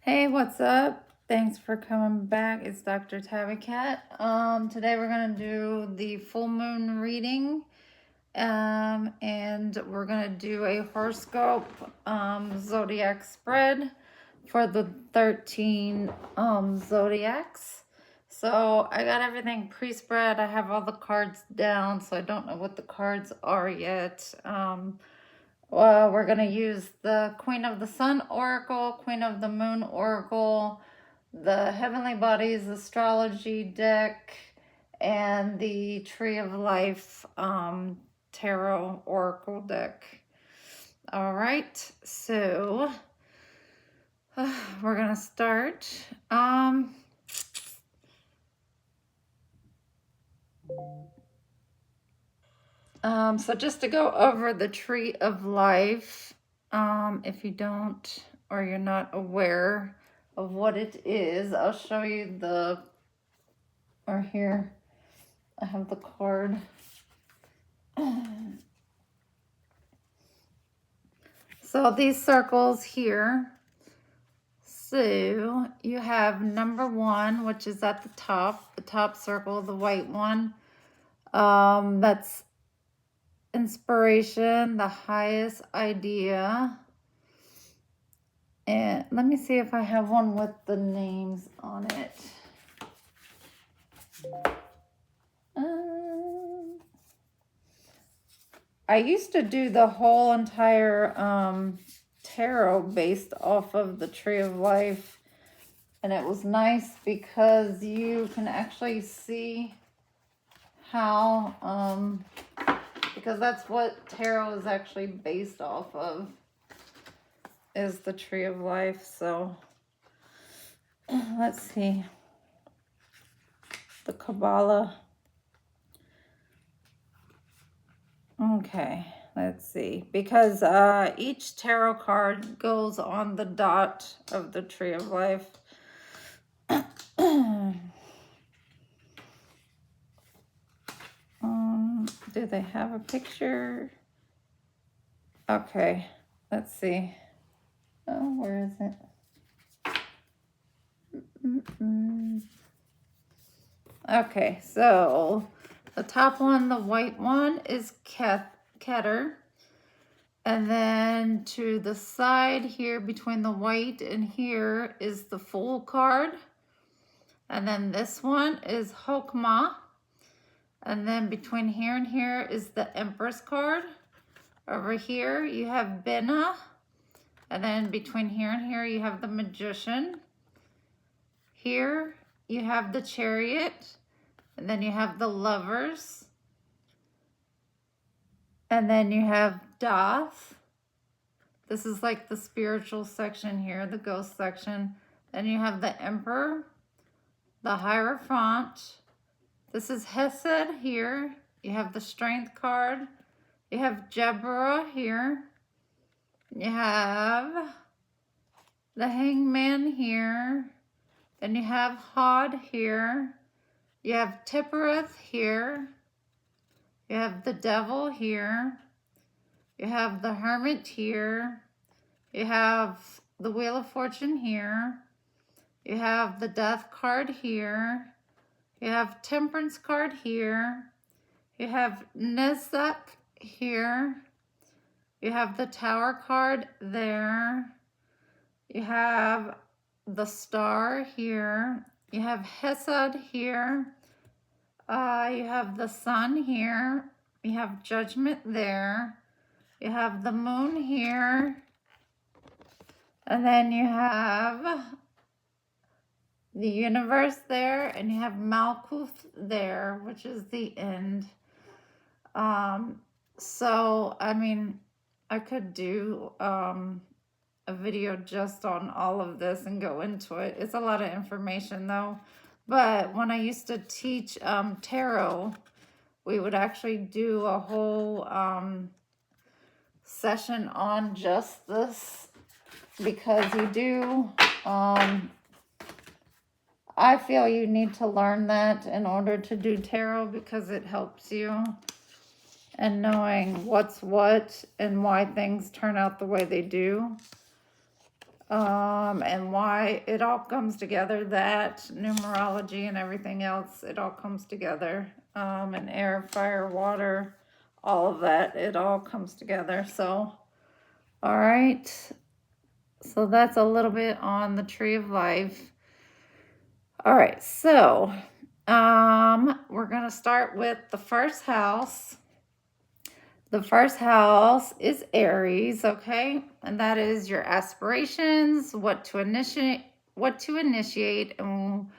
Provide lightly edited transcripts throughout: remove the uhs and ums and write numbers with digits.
Hey, what's up? Thanks for coming back. It's Dr. Tabby Cat. Today we're gonna do the full moon reading. And we're gonna do a horoscope zodiac spread for the 13 zodiacs. So I got everything pre-spread. I have all the cards down, so I don't know what the cards are yet. We're going to use the Queen of the Sun Oracle, Queen of the Moon Oracle, the Heavenly Bodies Astrology deck, and the Tree of Life Tarot Oracle deck. All right, so we're going to start. So just to go over the Tree of Life, if you don't or you're not aware of what it is, I'll show you or here, I have the card. So these circles here, so you have number 1, which is at the top circle, the white one. That's inspiration, the highest idea. And let me see if I have one with the names on it. I used to do the whole entire tarot based off of the Tree of Life, and it was nice because you can actually see how because that's what tarot is actually based off of, is the Tree of Life. So let's see, the Kabbalah. Okay, let's see, because each tarot card goes on the dot of the Tree of Life. Do they have a picture? Okay, let's see. Oh, where is it? Okay, so the top one, the white one, is Keter. And then to the side here, between the white and here, is the Fool card. And then this one is Hokmah. And then between here and here is the Empress card. Over here you have Binah. And then between here and here you have the Magician. Here you have the Chariot. And then you have the Lovers. And then you have Doth. This is like the spiritual section here, the ghost section. Then you have the Emperor, the Hierophant. This is Hesed here. You have the Strength card. You have Deborah here. You have the Hangman here. Then you have Hod here. You have Tippereth here. You have the Devil here. You have the Hermit here. You have the Wheel of Fortune here. You have the Death card here. You have Temperance card here. You have Nezek here. You have the Tower card there. You have the Star here. You have Hesed here. You have the Sun here. You have Judgment there. You have the Moon here. And then you have the Universe there. And you have Malkuth there, which is the end. So, I mean, I could do a video just on all of this and go into it. It's a lot of information though. But when I used to teach tarot, we would actually do a whole session on just this, because you do, I feel you need to learn that in order to do tarot, because it helps you in knowing what's what and why things turn out the way they do. and why it all comes together, that numerology and everything else, it all comes together. And air, fire, water, all of that, it all comes together. So, all right. So that's a little bit on the tree of life. All right, so we're going to start with the first house. The first house is Aries, okay? And that is your aspirations, what to initiate, and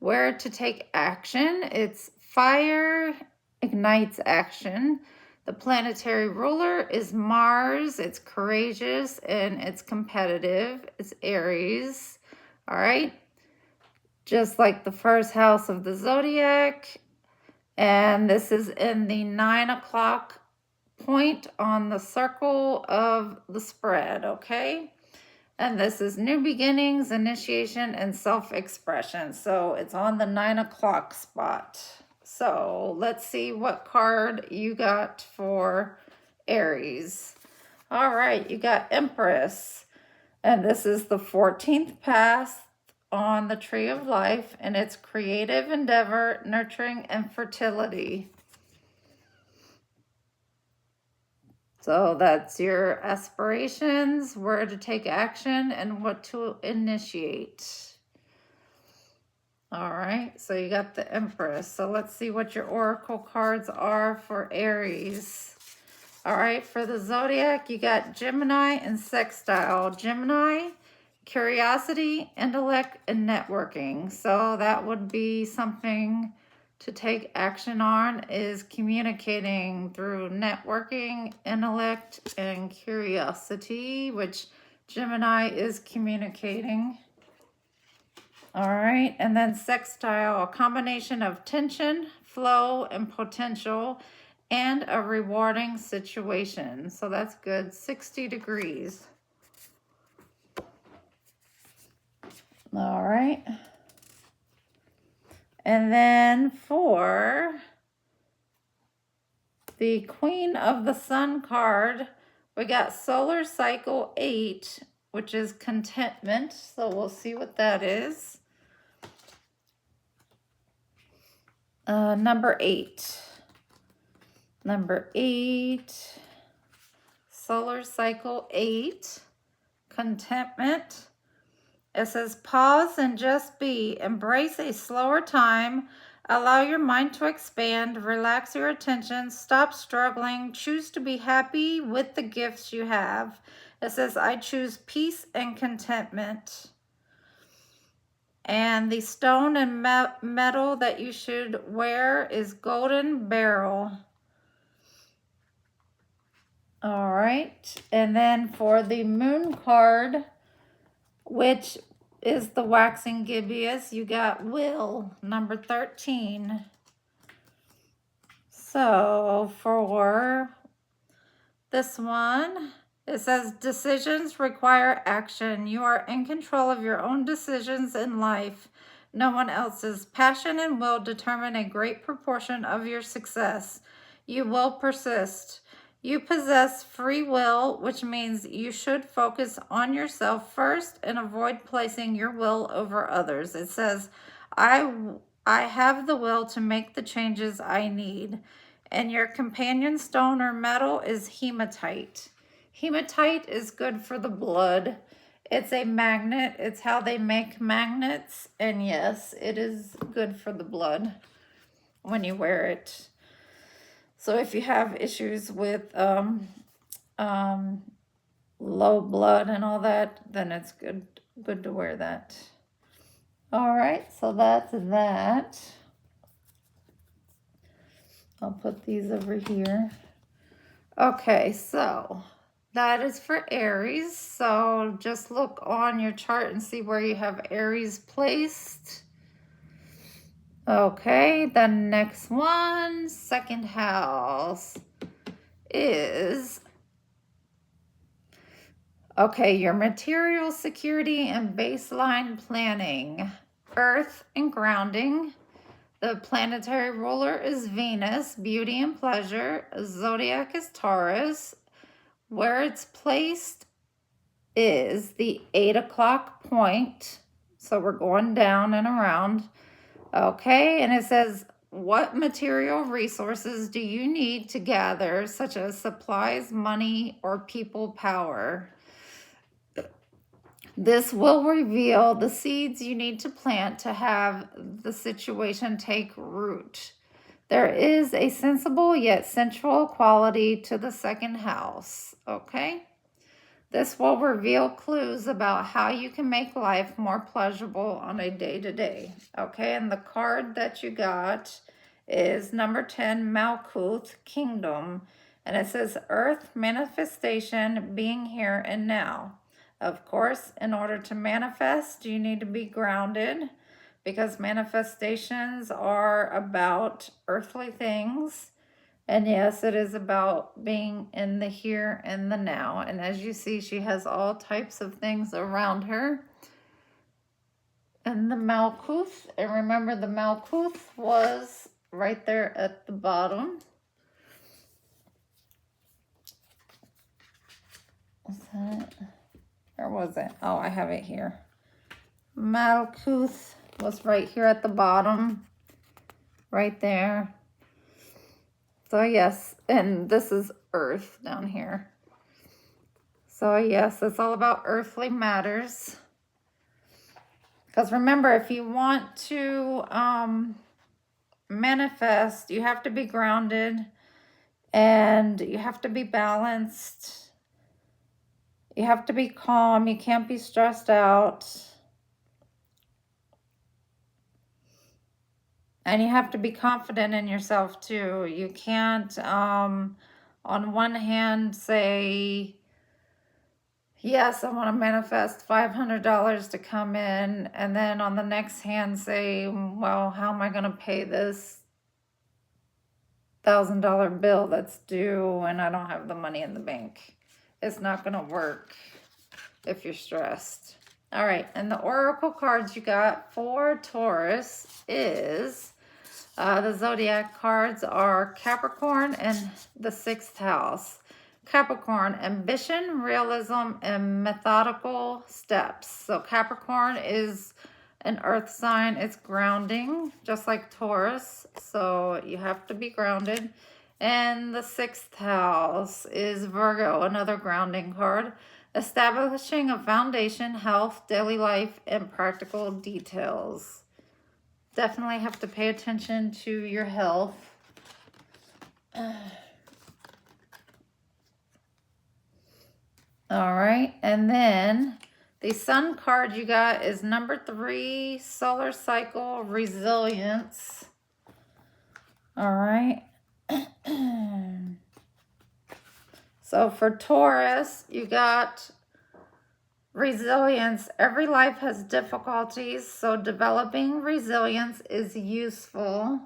where to take action. It's fire ignites action. The planetary ruler is Mars. It's courageous and it's competitive. It's Aries. All right. Just like the first house of the zodiac. And this is in the 9 o'clock point on the circle of the spread, okay? And this is new beginnings, initiation, and self-expression. So it's on the 9 o'clock spot. So let's see what card you got for Aries. All right, you got Empress. And this is the 14th path on the tree of life. And it's creative endeavor, nurturing, and fertility. So that's your aspirations, where to take action, and what to initiate. All right, so you got the Empress. So let's see what your oracle cards are for Aries. All right, for the zodiac, you got Gemini and Sextile. Gemini, curiosity, intellect, and networking. So that would be something to take action on, is communicating through networking, intellect, and curiosity, which Gemini is communicating. All right, and then Sextile, a combination of tension, flow, and potential, and a rewarding situation. So that's good, 60 degrees. All right. And then for the Queen of the Sun card, we got Solar Cycle 8, which is contentment. So we'll see what that is. Number 8. Number 8. Solar Cycle 8. Contentment. It says, pause and just be. Embrace a slower time. Allow your mind to expand. Relax your attention. Stop struggling. Choose to be happy with the gifts you have. It says, I choose peace and contentment. And the stone and metal that you should wear is golden beryl. All right. And then for the moon card, which is the waxing gibbous, you got will, number 13. So for this one, it says decisions require action. You are in control of your own decisions in life. No one else's. Passion and will determine a great proportion of your success. You will persist. You possess free will, which means you should focus on yourself first and avoid placing your will over others. It says, I have the will to make the changes I need. And your companion stone or metal is hematite. Hematite is good for the blood. It's a magnet. It's how they make magnets. And yes, it is good for the blood when you wear it. So if you have issues with low blood and all that, then it's good to wear that. All right, so that's that. I'll put these over here. Okay, so that is for Aries. So just look on your chart and see where you have Aries placed. Okay, the next one, second house, is, okay, your material security and baseline planning, earth and grounding. The planetary ruler is Venus, beauty and pleasure. Zodiac is Taurus. Where it's placed is the 8 o'clock point. So we're going down and around. Okay, and it says, what material resources do you need to gather, such as supplies, money, or people power? This will reveal the seeds you need to plant to have the situation take root. There is a sensible yet sensual quality to the second house, okay? This will reveal clues about how you can make life more pleasurable on a day-to-day, okay? And the card that you got is number 10, Malkuth, Kingdom. And it says, Earth, manifestation, being here and now. Of course, in order to manifest, you need to be grounded, because manifestations are about earthly things. And yes, it is about being in the here and the now. And as you see, she has all types of things around her. And the Malkuth, and remember the Malkuth was right there at the bottom. Was that, or was it? Oh, I have it here. Malkuth was right here at the bottom, right there. So yes, and this is earth down here. So yes, it's all about earthly matters. Because remember, if you want to manifest, you have to be grounded and you have to be balanced. You have to be calm. You can't be stressed out. And you have to be confident in yourself too. You can't, on one hand, say, yes, I want to manifest $500 to come in. And then on the next hand say, well, how am I going to pay this $1,000 bill that's due and I don't have the money in the bank? It's not going to work if you're stressed. All right, and the oracle cards you got for Taurus is, the zodiac cards are Capricorn and the 6th house. Capricorn, ambition, realism, and methodical steps. So Capricorn is an earth sign. It's grounding, just like Taurus. So you have to be grounded. And the 6th house is Virgo, another grounding card. Establishing a foundation, health, daily life, and practical details. Definitely have to pay attention to your health. All right, and then the sun card you got is number 3, solar cycle, resilience. All right. So for Taurus, you got resilience. Every life has difficulties, so developing resilience is useful.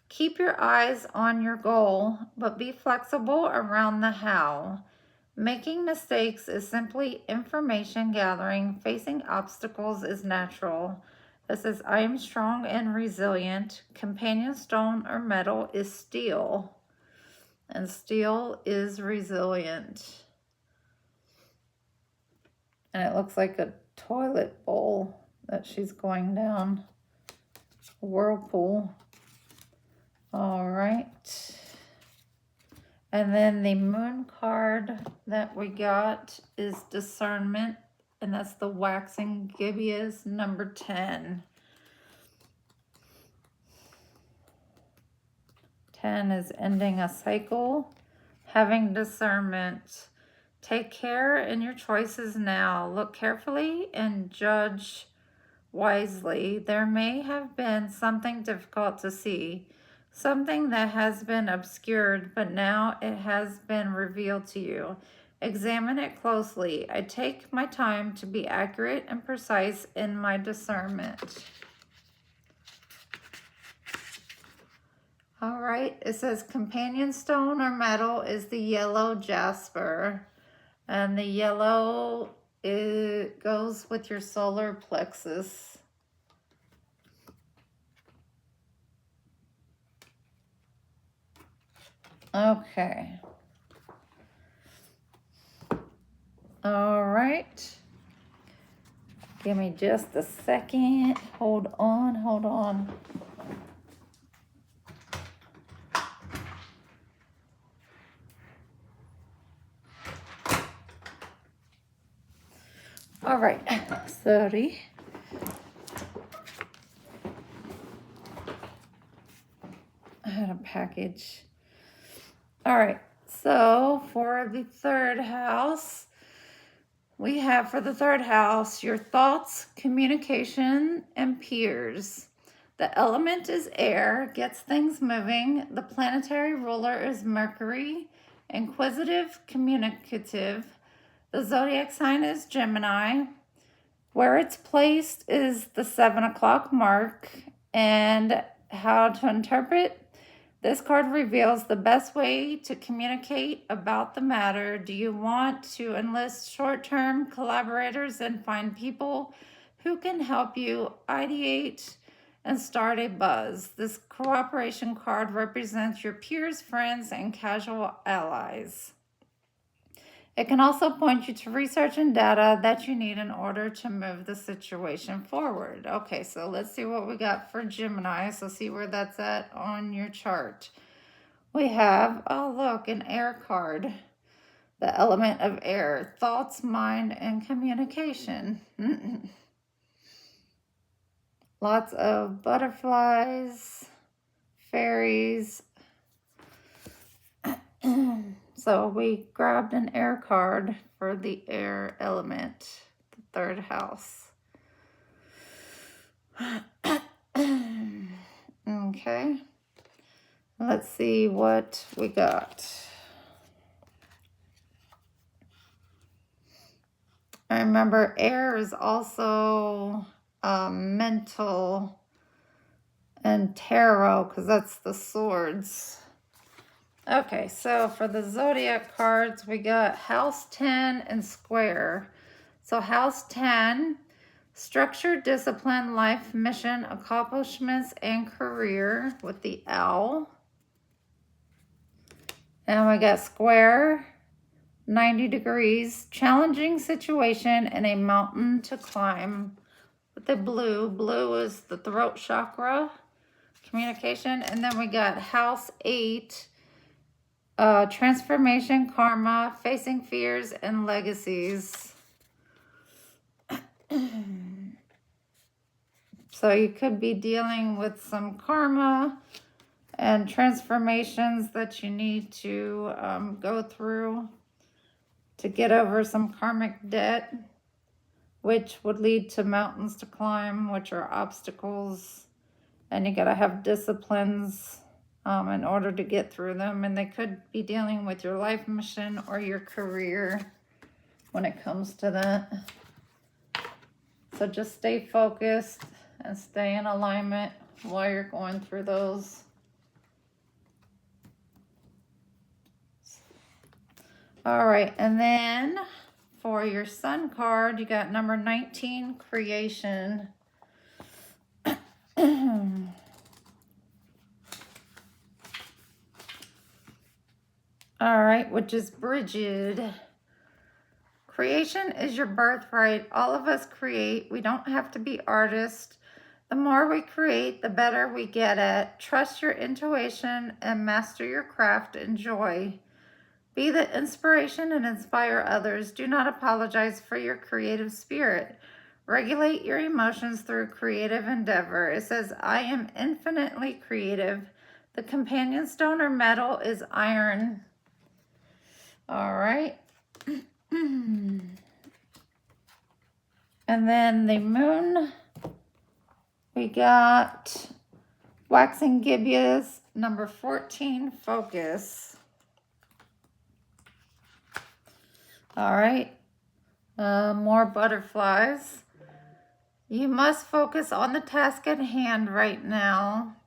Keep your eyes on your goal, but be flexible around the how. Making mistakes is simply information gathering. Facing obstacles is natural. This is, I am strong and resilient. Companion stone or metal is steel. And steel is resilient. And it looks like a toilet bowl that she's going down. Whirlpool. All right. And then the moon card that we got is discernment. And that's the waxing gibeahs, number 10. 10 is ending a cycle. Having discernment. Take care in your choices now. Look carefully and judge wisely. There may have been something difficult to see, something that has been obscured, but now it has been revealed to you. Examine it closely. I take my time to be accurate and precise in my discernment. All right, it says companion stone or metal is the yellow jasper. And the yellow, it goes with your solar plexus. Okay. All right. Give me just a second. Hold on, hold on. All right, sorry. I had a package. All right, so for the third house, we have for the third house your thoughts, communication, and peers. The element is air, gets things moving. The planetary ruler is Mercury, inquisitive, communicative. The zodiac sign is Gemini. Where it's placed is the 7 o'clock mark. And how to interpret. This card reveals the best way to communicate about the matter. Do you want to enlist short-term collaborators and find people who can help you ideate and start a buzz? This cooperation card represents your peers, friends, and casual allies. It can also point you to research and data that you need in order to move the situation forward. Okay, so let's see what we got for Gemini. So see where that's at on your chart. We have, oh look, an air card. The element of air, thoughts, mind, and communication. Lots of butterflies, fairies. So we grabbed an air card for the air element, the third house. Okay. Let's see what we got. I remember air is also mental and tarot because that's the swords. Okay, so for the zodiac cards, we got house 10 and square. So house 10, structure, discipline, life, mission, accomplishments, and career with the owl. And we got square, 90 degrees, challenging situation, and a mountain to climb. With the blue, blue is the throat chakra, communication. And then we got house 8, transformation, karma, facing fears, and legacies. So you could be dealing with some karma and transformations that you need to go through to get over some karmic debt, which would lead to mountains to climb, which are obstacles. And you got to have disciplines in order to get through them. And they could be dealing with your life mission or your career when it comes to that. So just stay focused and stay in alignment while you're going through those. All right, and then for your sun card, you got number 19, creation. All right, which is Bridget. Creation is your birthright. All of us create. We don't have to be artists. The more we create, the better we get at. Trust your intuition and master your craft. Enjoy. Be the inspiration and inspire others. Do not apologize for your creative spirit. Regulate your emotions through creative endeavor. It says, I am infinitely creative. The companion stone or metal is iron. All right. And then the moon, we got waxing gibbous, number 14, focus. All right, more butterflies. You must focus on the task at hand right now.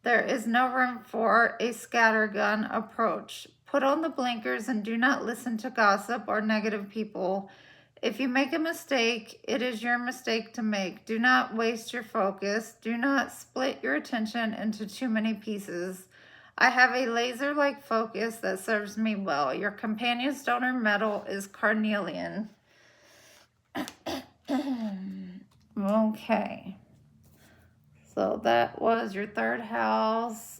There is no room for a scattergun approach. Put on the blinkers and do not listen to gossip or negative people. If you make a mistake, it is your mistake to make. Do not waste your focus. Do not split your attention into too many pieces. I have a laser-like focus that serves me well. Your companion stone or metal is carnelian. Okay. So that was your third house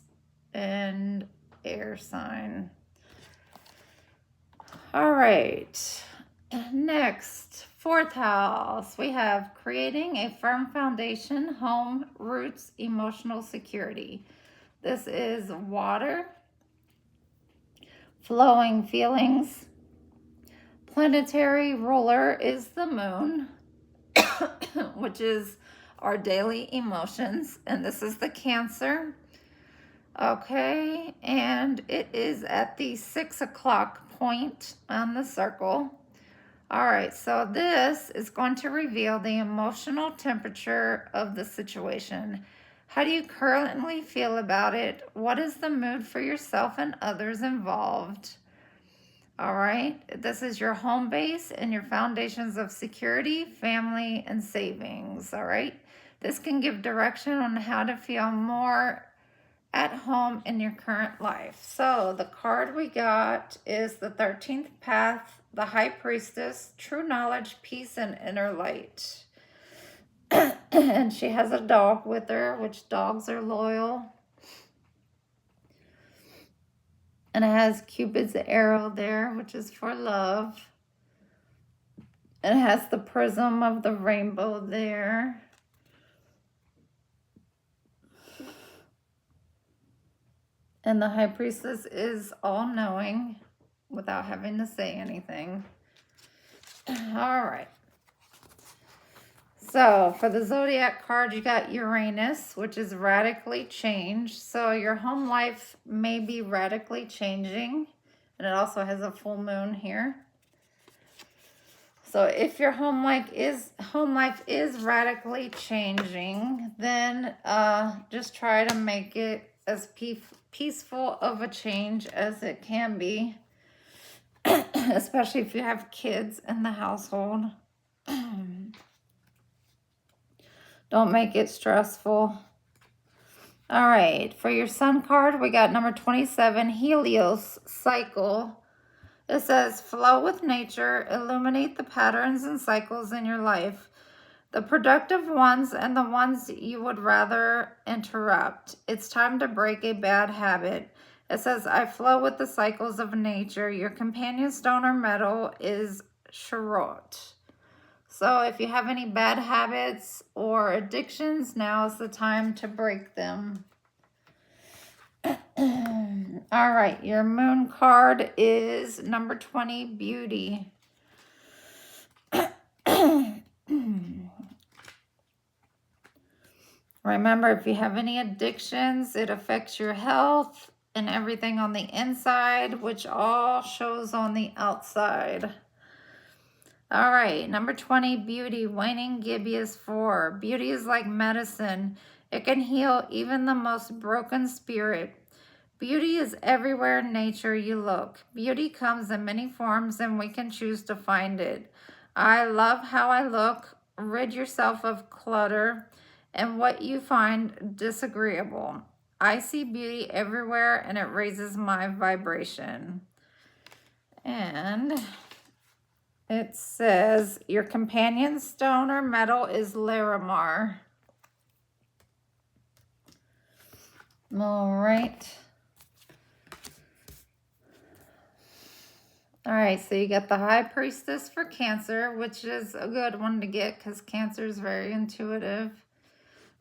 and air sign. All right. Next, fourth house, we have creating a firm foundation, home, roots, emotional security. This is water, flowing feelings. Planetary ruler is the moon, which is our daily emotions. And this is the Cancer. Okay, and it is at the 6 o'clock point on the circle. All right, so this is going to reveal the emotional temperature of the situation. How do you currently feel about it? What is the mood for yourself and others involved? All right, this is your home base and your foundations of security, family, and savings. All right, this can give direction on how to feel more at home in your current life. So the card we got is the 13th path, the High Priestess, true knowledge, peace, and inner light. And she has a dog with her, which dogs are loyal. And it has Cupid's arrow there, which is for love. And it has the prism of the rainbow there. And the High Priestess is all-knowing without having to say anything. All right. So for the Zodiac card, you got Uranus, which is radically changed. So your home life may be radically changing. And it also has a full moon here. So if your home life is radically changing, then just try to make it as peaceful of a change as it can be, especially if you have kids in the household. Don't make it stressful. All right, for your sun card, we got number 27, Helios cycle. It says, flow with nature, illuminate the patterns and cycles in your life, the productive ones and the ones you would rather interrupt. It's time to break a bad habit. It says, I flow with the cycles of nature. Your companion stone or metal is Charot. So if you have any bad habits or addictions, now is the time to break them. All right, your moon card is number 20, Beauty. Remember, if you have any addictions, it affects your health and everything on the inside, which all shows on the outside. All right, number 20, Beauty, waning gibbous 4. Beauty is like medicine. It can heal even the most broken spirit. Beauty is everywhere in nature you look. Beauty comes in many forms and we can choose to find it. I love how I look. Rid yourself of clutter and what you find disagreeable. I see beauty everywhere and it raises my vibration. And it says, your companion stone or metal is Larimar. All right. All right, so you got the High Priestess for Cancer, which is a good one to get because Cancer is very intuitive.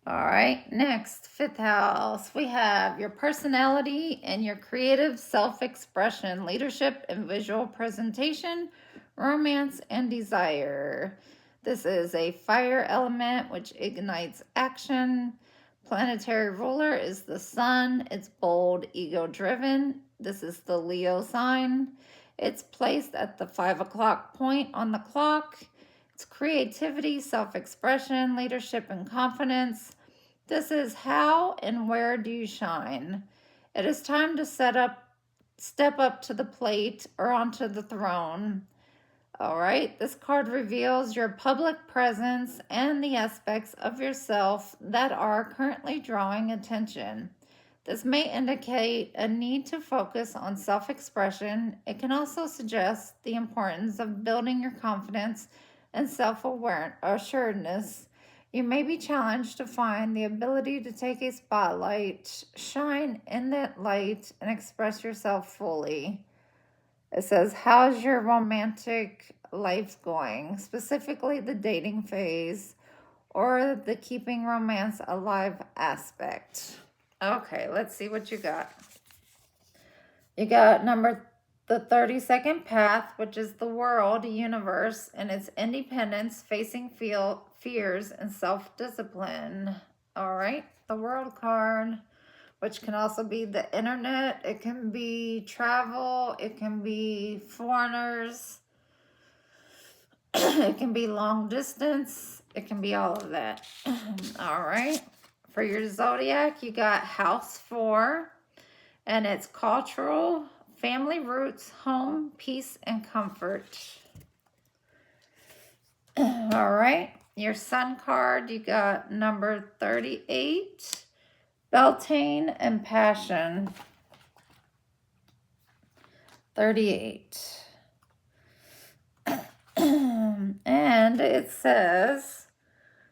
All right, next, 5th house, we have your personality and your creative self-expression, leadership and visual presentation, romance and desire. This is a fire element, which ignites action. Planetary ruler is the sun. It's bold, ego-driven. This is the Leo sign. It's placed at the 5 o'clock point on the clock. It's creativity, self-expression, leadership, and confidence. This is how and where do you shine. It is time to step up to the plate or onto the throne. All right, this card reveals your public presence and the aspects of yourself that are currently drawing attention. This may indicate a need to focus on self-expression. It can also suggest the importance of building your confidence and self-assuredness. You may be challenged to find the ability to take a spotlight, shine in that light, and express yourself fully. It says, how's your romantic life going? Specifically, the dating phase or the keeping romance alive aspect. Okay, let's see what you got. You got the 32nd path, which is the world, universe, and its independence, facing fears, and self-discipline. All right, the world card, which can also be the internet. It can be travel. It can be foreigners. It can be long distance. It can be all of that. All right. For your zodiac, you got house 4, and it's cultural, family roots, home, peace, and comfort. All right. Your sun card, you got number 38, Beltane and passion. 38. And it says,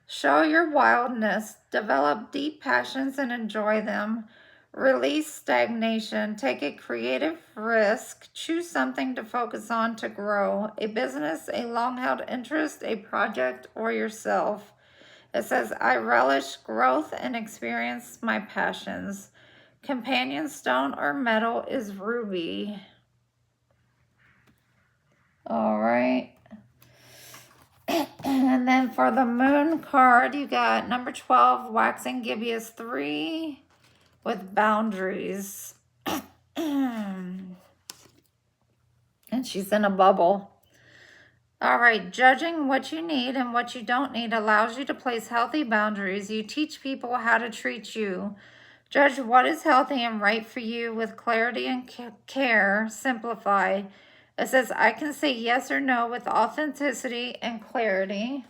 show your wildness, develop deep passions and enjoy them, release stagnation, take a creative risk, choose something to focus on to grow, a business, a long-held interest, a project, or yourself. It says, I relish growth and experience my passions. Companion stone or metal is ruby. All right. And then for the moon card, you got number 12, waxing gibbous 3 with boundaries. And she's in a bubble. All right, judging what you need and what you don't need allows you to place healthy boundaries. You teach people how to treat you. Judge what is healthy and right for you with clarity and care. Simplify. It says, I can say yes or no with authenticity and clarity.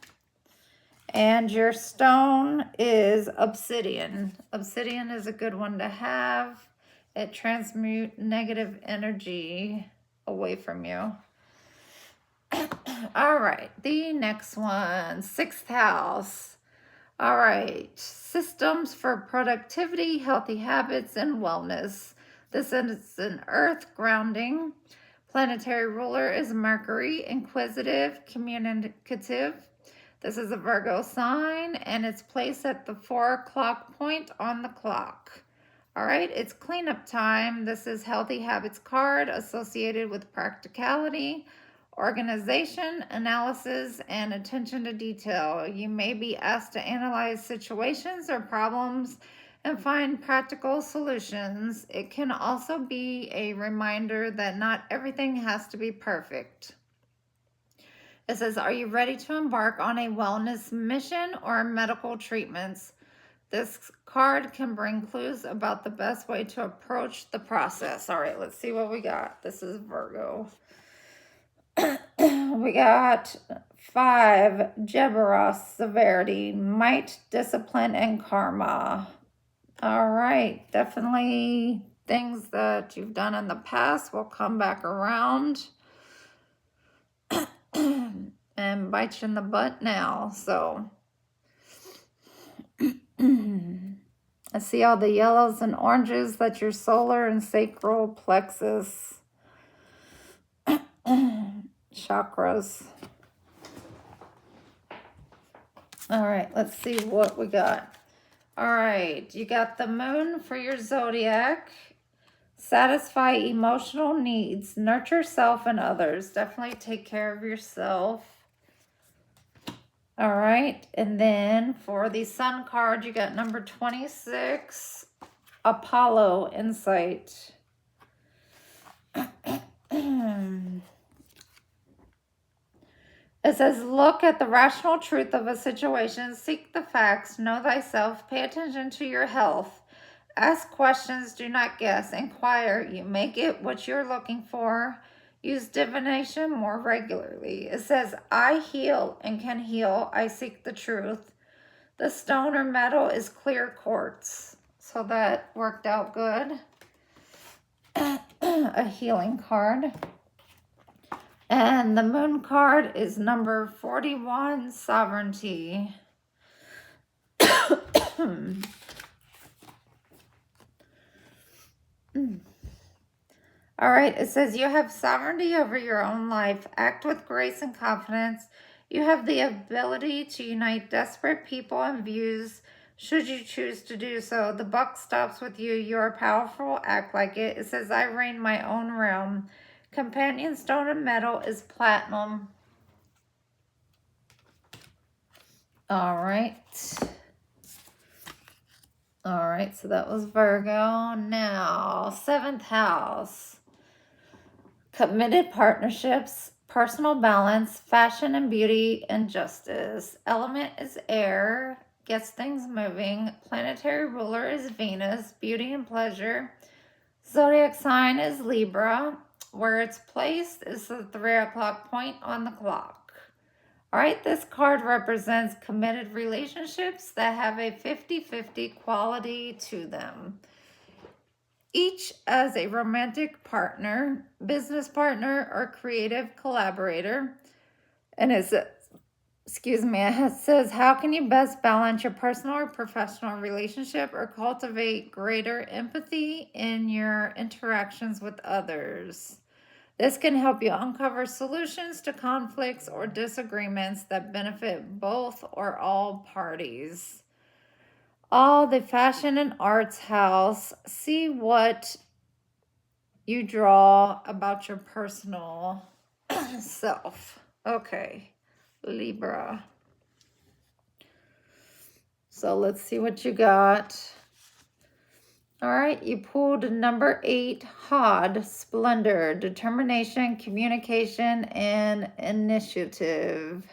And your stone is obsidian. Obsidian is a good one to have. It transmutes negative energy away from you. All right, the next one, 6th house. All right, systems for productivity, healthy habits, and wellness. This is an earth grounding. Planetary ruler is Mercury, inquisitive, communicative. This is a Virgo sign, and it's placed at the 4 o'clock point on the clock. All right, it's cleanup time. This is healthy habits card associated with practicality, organization, analysis, and attention to detail. You may be asked to analyze situations or problems and find practical solutions. It can also be a reminder that not everything has to be perfect. It says, are you ready to embark on a wellness mission or medical treatments? This card can bring clues about the best way to approach the process. All right, let's see what we got. This is Virgo. We got 5, Jeberos, severity, might, discipline, and karma. All right, definitely things that you've done in the past will come back around and bite you in the butt now. So I see all the yellows and oranges. That's your solar and sacral plexus chakras. All right, let's see what we got. All right, you got the moon for your zodiac. Satisfy emotional needs. Nurture self and others. Definitely take care of yourself. All right, and then for the sun card, you got number 26, Apollo insight. It says, look at the rational truth of a situation, seek the facts, know thyself, pay attention to your health, ask questions, do not guess, inquire, you may get what you're looking for, use divination more regularly. It says, I heal and can heal, I seek the truth. The stone or metal is clear quartz. So that worked out good. A healing card. And the moon card is number 41, sovereignty. All right, it says you have sovereignty over your own life. Act with grace and confidence. You have the ability to unite desperate people and views should you choose to do so. The buck stops with you. You are powerful. Act like it. It says, I reign my own realm. Companion stone and metal is platinum. All right. All right, so that was Virgo. Now, 7th house. Committed partnerships, personal balance, fashion and beauty, and justice. Element is air, gets things moving. Planetary ruler is Venus, beauty and pleasure. Zodiac sign is Libra. Where it's placed is the 3 o'clock point on the clock. All right, this card represents committed relationships that have a 50-50 quality to them. Each as a romantic partner, business partner, or creative collaborator. And it says, how can you best balance your personal or professional relationship or cultivate greater empathy in your interactions with others? This can help you uncover solutions to conflicts or disagreements that benefit both or all parties. The fashion and arts house. See what you draw about your personal self. Okay, Libra. So let's see what you got. All right, you pulled number 8, Hod, splendor, determination, communication, and initiative.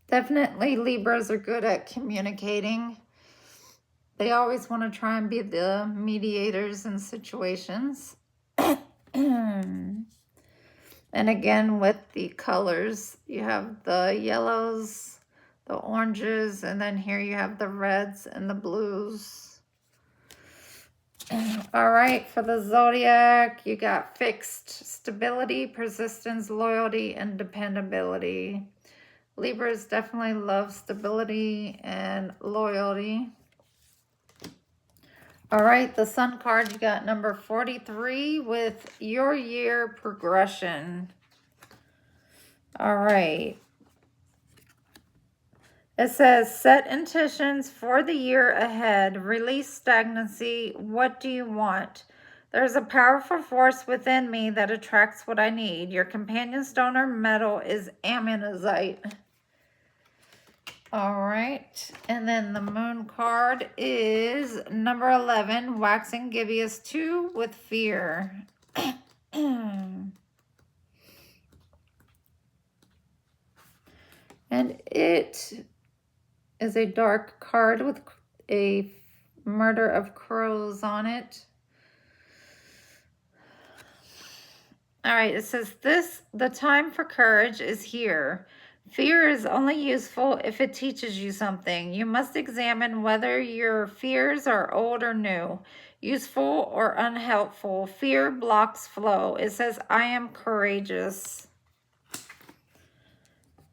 Definitely Libras are good at communicating. They always want to try and be the mediators in situations. And again, with the colors, you have the yellows, the oranges, and then here you have the reds and the blues. All right, for the zodiac, you got fixed, stability, persistence, loyalty, and dependability. Libras definitely love stability and loyalty. All right, the sun card, you got number 43 with your year progression. All right. It says, set intentions for the year ahead. Release stagnancy. What do you want? There's a powerful force within me that attracts what I need. Your companion stone or metal is ammonite. All right. And then the moon card is number 11, waxing gibbous 2 with fear. And it is a dark card with a murder of crows on it. All right, it says the time for courage is here. Fear is only useful if it teaches you something. You must examine whether your fears are old or new, useful or unhelpful. Fear blocks flow. It says, I am courageous.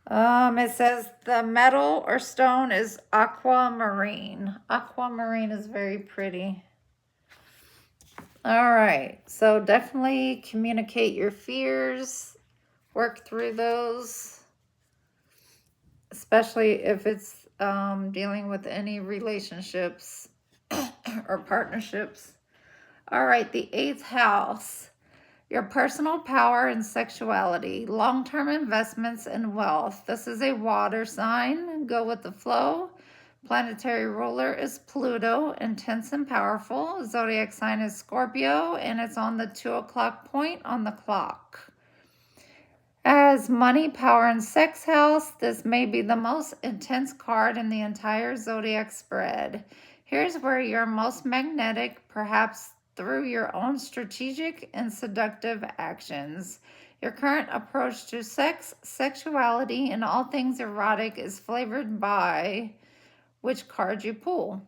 It says the metal or stone is aquamarine. Aquamarine is very pretty. All right, so definitely communicate your fears, work through those, especially if it's dealing with any relationships or partnerships. All right, the 8th house. Your personal power and sexuality, long-term investments and wealth. This is a water sign. Go with the flow. Planetary ruler is Pluto, intense and powerful. Zodiac sign is Scorpio, and it's on the 2 o'clock point on the clock. As money, power, and sex house, this may be the most intense card in the entire zodiac spread. Here's where you're most magnetic, perhaps through your own strategic and seductive actions. Your current approach to sex, sexuality, and all things erotic is flavored by which card you pull.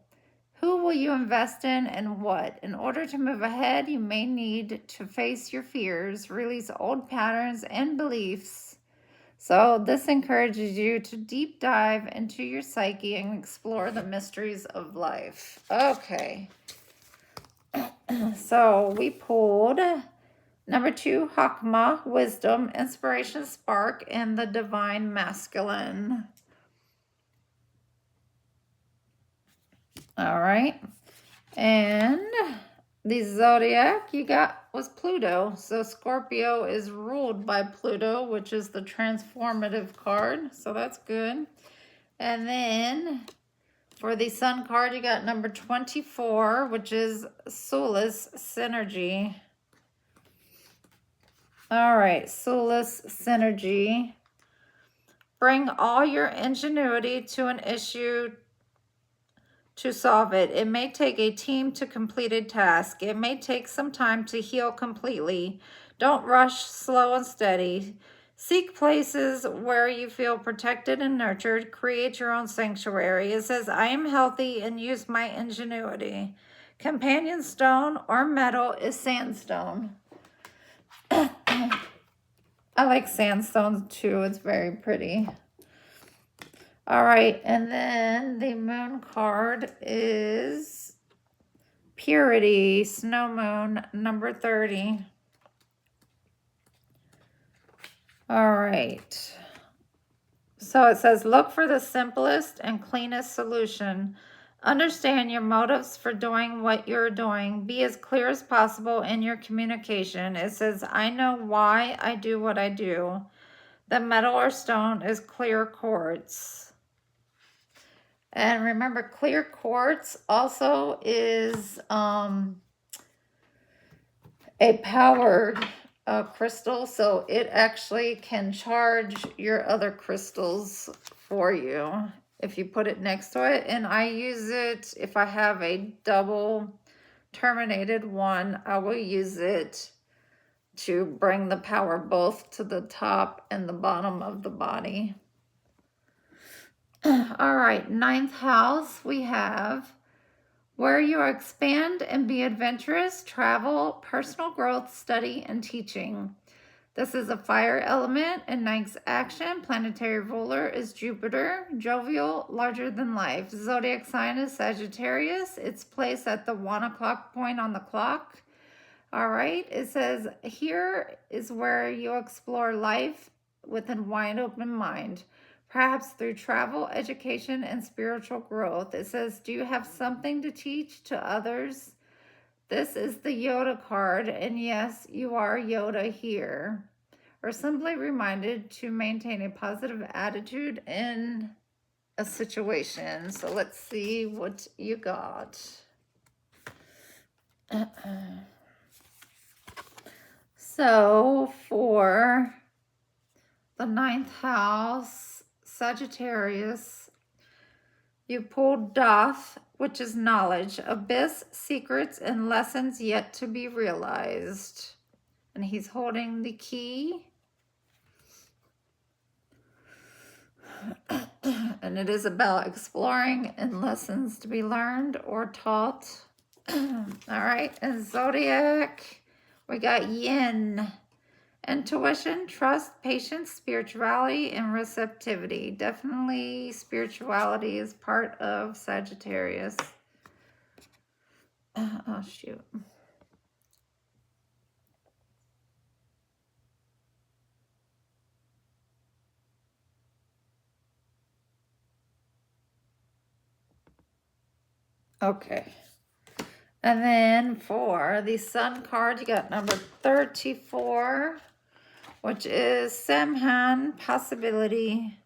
Who will you invest in and what? In order to move ahead, you may need to face your fears, release old patterns and beliefs. So this encourages you to deep dive into your psyche and explore the mysteries of life. Okay. So we pulled number 2, Hakma, Wisdom, Inspiration, Spark, and the Divine Masculine. All right. And the zodiac you got was Pluto. So Scorpio is ruled by Pluto, which is the transformative card. So that's good. And then for the sun card, you got number 24, which is Solace Synergy. All right, Solace Synergy. Bring all your ingenuity to an issue to solve it. It may take a team to complete a task. It may take some time to heal completely. Don't rush, slow and steady. Seek places where you feel protected and nurtured. Create your own sanctuary. It says, I am healthy and use my ingenuity. Companion stone or metal is sandstone. I like sandstone too. It's very pretty. All right, and then the moon card is Purity, Snow Moon, number 30. All right. So it says, look for the simplest and cleanest solution. Understand your motives for doing what you're doing. Be as clear as possible in your communication. It says, I know why I do what I do. The metal or stone is clear quartz. And remember, clear quartz also is a powered crystal, so it actually can charge your other crystals for you if you put it next to it. And I use it if I have a double terminated one. I will use it to bring the power both to the top and the bottom of the body. All right, 9th house, we have where you expand and be adventurous, travel, personal growth, study, and teaching. This is a fire element and 9th's action. Planetary ruler is Jupiter, jovial, larger than life. Zodiac sign is Sagittarius. It's placed at the 1 o'clock point on the clock. All right, it says here is where you explore life with a wide open mind. Perhaps through travel, education, and spiritual growth. It says, do you have something to teach to others? This is the Yoda card, and yes, you are Yoda here. Or simply reminded to maintain a positive attitude in a situation. So let's see what you got. So for the 9th house, Sagittarius, you pulled Doth, which is knowledge, abyss, secrets, and lessons yet to be realized. And he's holding the key. And it is about exploring and lessons to be learned or taught. All right, and Zodiac, we got Yin. Intuition, trust, patience, spirituality, and receptivity. Definitely spirituality is part of Sagittarius. Oh, shoot. Okay. And then for the Sun card, you got number 34. Which is Samhain, possibility.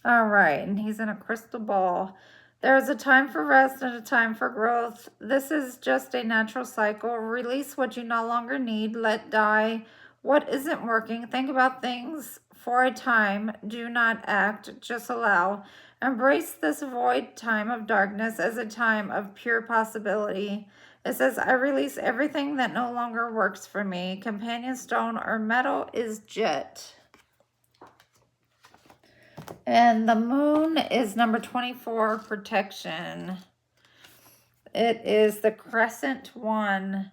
All right, and he's in a crystal ball. There is a time for rest and a time for growth. This is just a natural cycle. Release what you no longer need. Let die what isn't working. Think about things for a time. Do not act, just allow. Embrace this void time of darkness as a time of pure possibility. It says, I release everything that no longer works for me. Companion stone or metal is jet. And the moon is number 24, protection. It is the crescent one.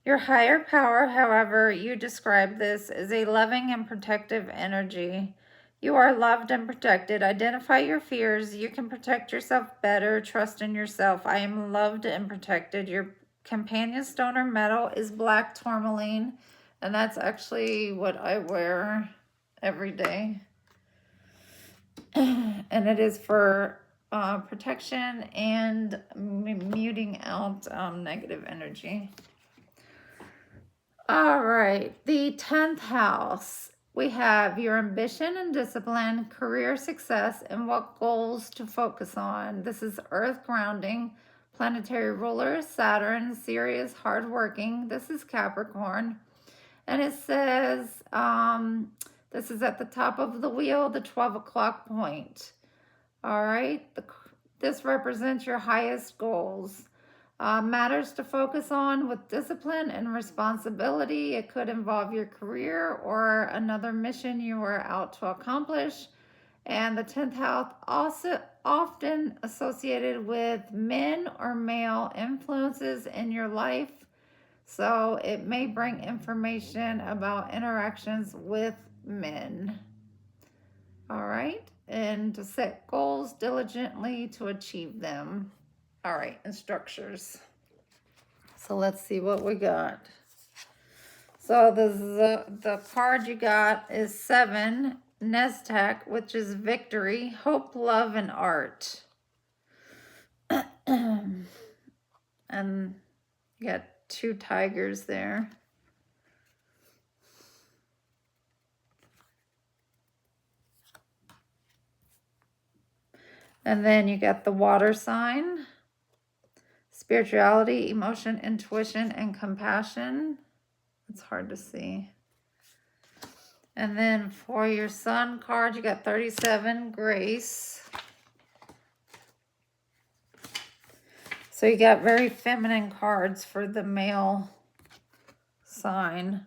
Your higher power, however you describe this, is a loving and protective energy. You are loved and protected. Identify your fears. You can protect yourself better. Trust in yourself. I am loved and protected. Your companion stone or metal is black tourmaline, and that's actually what I wear every day. And it is for protection and muting out negative energy. All right, the 10th house. We have your ambition and discipline, career success, and what goals to focus on. This is earth grounding, planetary ruler, Saturn, serious, hardworking. This is Capricorn. And it says, this is at the top of the wheel, the 12 o'clock point. All right, this represents your highest goals. Matters to focus on with discipline and responsibility. It could involve your career or another mission you are out to accomplish. And the 10th house also often associated with men or male influences in your life. So it may bring information about interactions with men. All right, and to set goals diligently to achieve them. All right, and structures. So let's see what we got. So the card you got is 7, Neztak, which is victory, hope, love, and art. And you got 2 tigers there. And then you got the water sign. Spirituality, emotion, intuition, and compassion. It's hard to see. And then for your sun card, you got 37, grace. So you got very feminine cards for the male sign.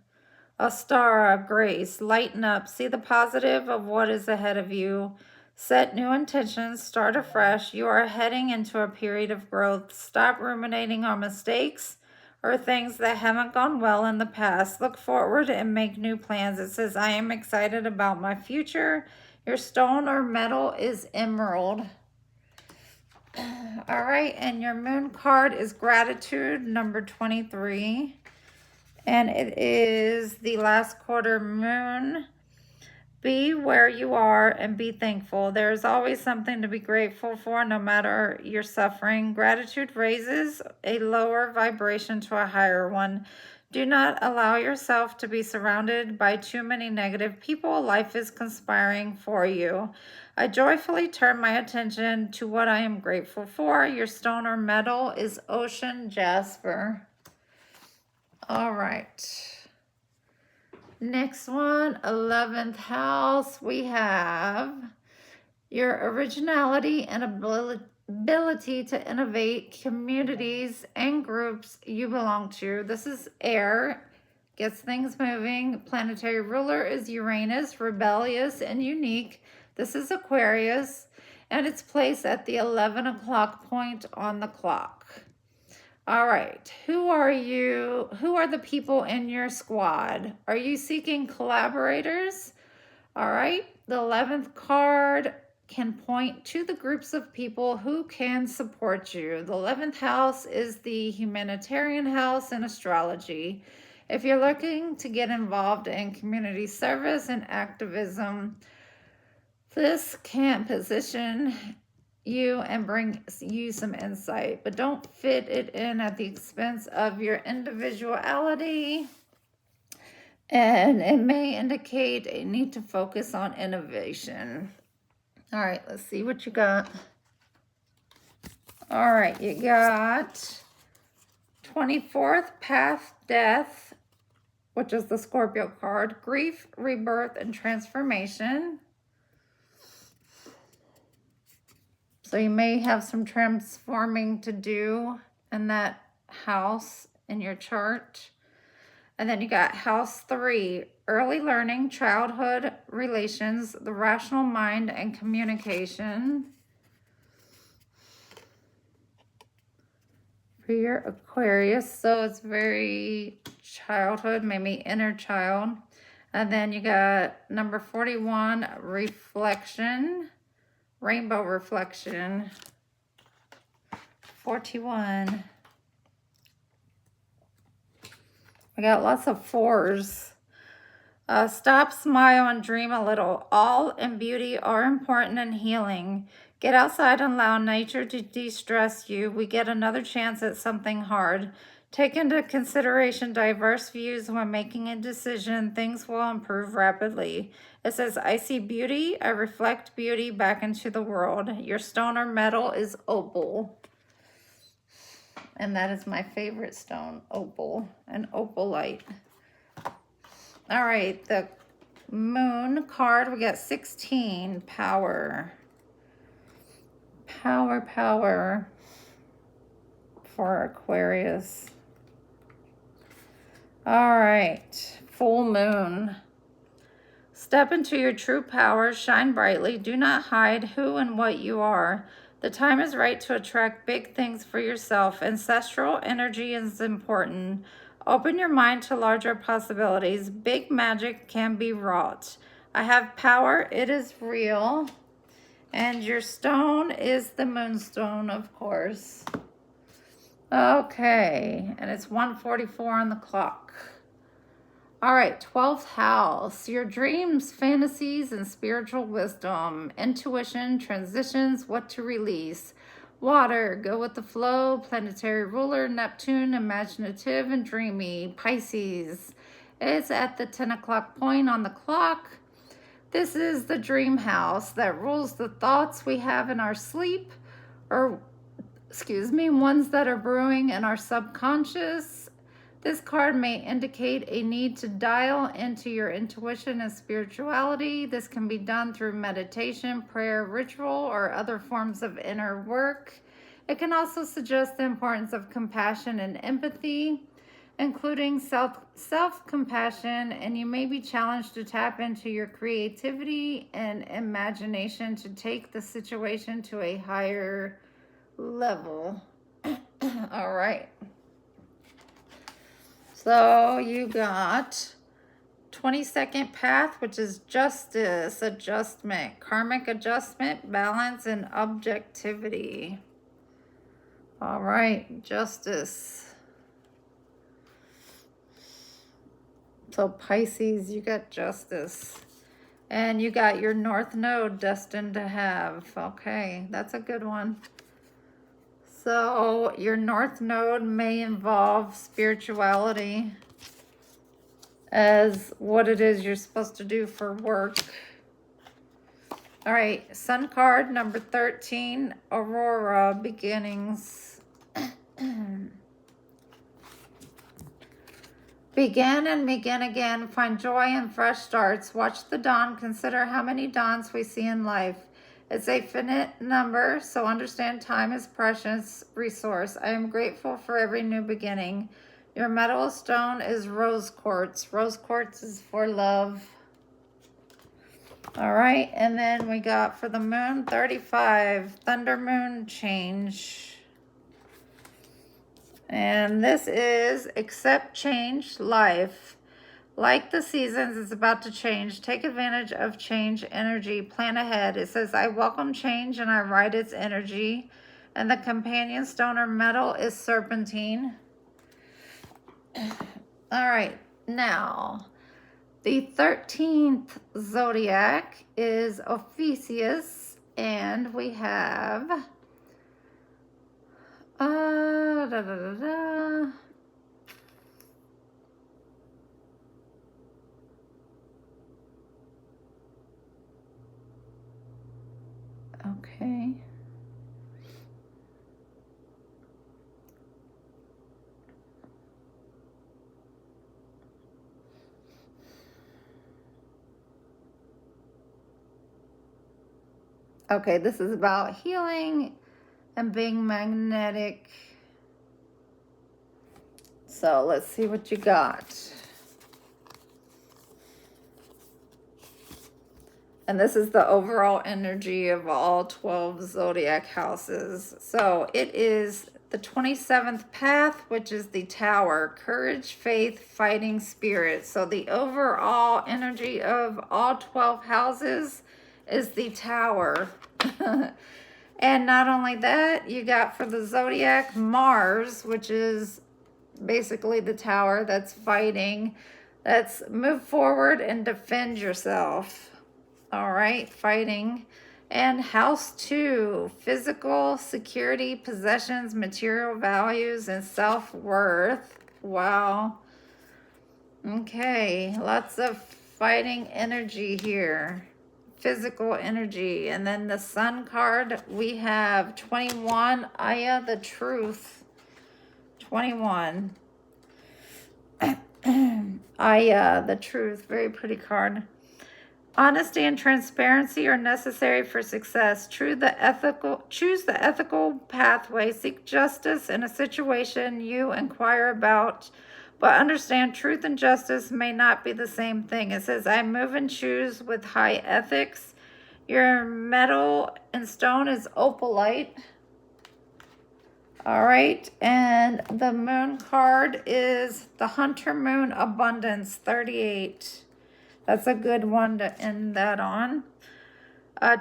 Astara, grace, lighten up, see the positive of what is ahead of you. Set new intentions, start afresh. You are heading into a period of growth. Stop ruminating on mistakes or things that haven't gone well in the past. Look forward and make new plans. It says, I am excited about my future. Your stone or metal is emerald. All right, and your moon card is gratitude, number 23. And it is the last quarter moon. Be where you are and be thankful. There's always something to be grateful for, no matter your suffering. Gratitude raises a lower vibration to a higher one. Do not allow yourself to be surrounded by too many negative people. Life is conspiring for you. I joyfully turn my attention to what I am grateful for. Your stone or metal is ocean jasper. All right. Next one, 11th house, we have your originality and ability to innovate communities and groups you belong to. This is air, gets things moving. Planetary ruler is Uranus, rebellious and unique. This is Aquarius, and it's placed at the 11 o'clock point on the clock. All right, who are you? Who are the people in your squad? Are you seeking collaborators? All right, the 11th card can point to the groups of people who can support you. The 11th house is the humanitarian house in astrology. If you're looking to get involved in community service and activism, this can position you and bring you some insight, but don't fit it in at the expense of your individuality. And it may indicate a need to focus on innovation. All right, let's see what you got. All right, you got 24th path, death, which is the Scorpio card, grief, rebirth, and transformation. So you may have some transforming to do in that house in your chart. And then you got house 3, early learning, childhood relations, the rational mind, and communication. For your Aquarius, so it's very childhood, maybe inner child. And then you got number 41, reflection, rainbow reflection. 41. We got lots of 4s. Stop, smile, and dream a little. All and beauty are important and healing. Get outside and allow nature to de-stress you. We get another chance at something hard. Take into consideration diverse views when making a decision. Things will improve rapidly. It says, I see beauty. I reflect beauty back into the world. Your stone or metal is opal. And that is my favorite stone, opal, and opalite. All right, the moon card, we got 16, power. Power for Aquarius. All right, full moon. Step into your true power, shine brightly. Do not hide who and what you are. The time is right to attract big things for yourself. Ancestral energy is important. Open your mind to larger possibilities. Big magic can be wrought. I have power. It is real. And your stone is the moonstone, of course. Okay. And it's 1:44 on the clock. All right, 12th house, your dreams, fantasies, and spiritual wisdom, intuition, transitions, what to release. Water, go with the flow, planetary ruler, Neptune, imaginative and dreamy. Pisces, it's at the 10 o'clock point on the clock. This is the dream house that rules the thoughts we have in our sleep, or, ones that are brewing in our subconscious. This card may indicate a need to dial into your intuition and spirituality. This can be done through meditation, prayer, ritual, or other forms of inner work. It can also suggest the importance of compassion and empathy, including self-compassion, and you may be challenged to tap into your creativity and imagination to take the situation to a higher level. All right. So you got 22nd path, which is justice, adjustment, karmic adjustment, balance, and objectivity. All right, justice. So Pisces, you got justice. And you got your North Node destined to have. Okay, that's a good one. So your North Node may involve spirituality as what it is you're supposed to do for work. All right, Sun card number 13, Aurora, beginnings. Begin and begin again. Find joy in fresh starts. Watch the dawn. Consider how many dawns we see in life. It's a finite number, so understand time is precious resource. I am grateful for every new beginning. Your metal stone is rose quartz. Rose quartz is for love. All right, and then we got for the moon 35, thunder moon change. And this is accept change, life. Like the seasons, it's about to change. Take advantage of change energy. Plan ahead. It says, I welcome change and I ride its energy. And the companion stone or metal is serpentine. All right, now the 13th zodiac is Ophiuchus, and we have okay. Okay, this is about healing and being magnetic. So let's see what you got. And this is the overall energy of all 12 zodiac houses. So it is the 27th path, which is the Tower. Courage, faith, fighting spirit. So the overall energy of all 12 houses is the Tower. And not only that, you got for the zodiac Mars, which is basically the Tower. That's fighting. That's move forward and defend yourself. All right, fighting. And house 2, physical security, possessions, material values, and self-worth. Wow. Okay, lots of fighting energy here. Physical energy. And then the Sun card, we have 21, Aya, the truth. 21. Aya, the truth. Very pretty card. Honesty and transparency are necessary for success. Choose the ethical pathway. Seek justice in a situation you inquire about, but understand truth and justice may not be the same thing. It says, I move and choose with high ethics. Your metal and stone is opalite. All right, and the moon card is the Hunter Moon Abundance 38. That's a good one to end that on.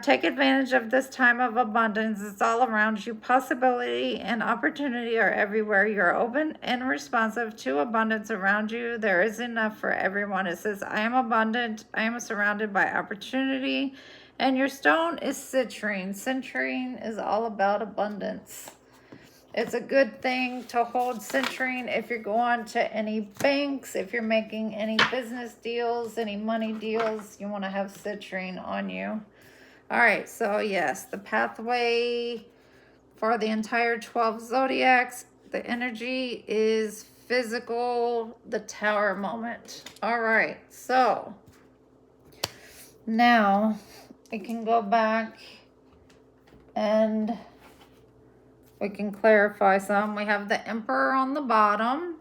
Take advantage of this time of abundance. It's all around you. Possibility and opportunity are everywhere. You're open and responsive to abundance around you. There is enough for everyone. It says, I am abundant. I am surrounded by opportunity. And your stone is citrine. Citrine is all about abundance. It's a good thing to hold citrine if you're going to any banks, if you're making any business deals, any money deals, you want to have citrine on you. All right, so yes, the pathway for the entire 12 zodiacs, the energy is physical, the Tower moment. All right, so now we can go back and we can clarify some. We have the Emperor on the bottom,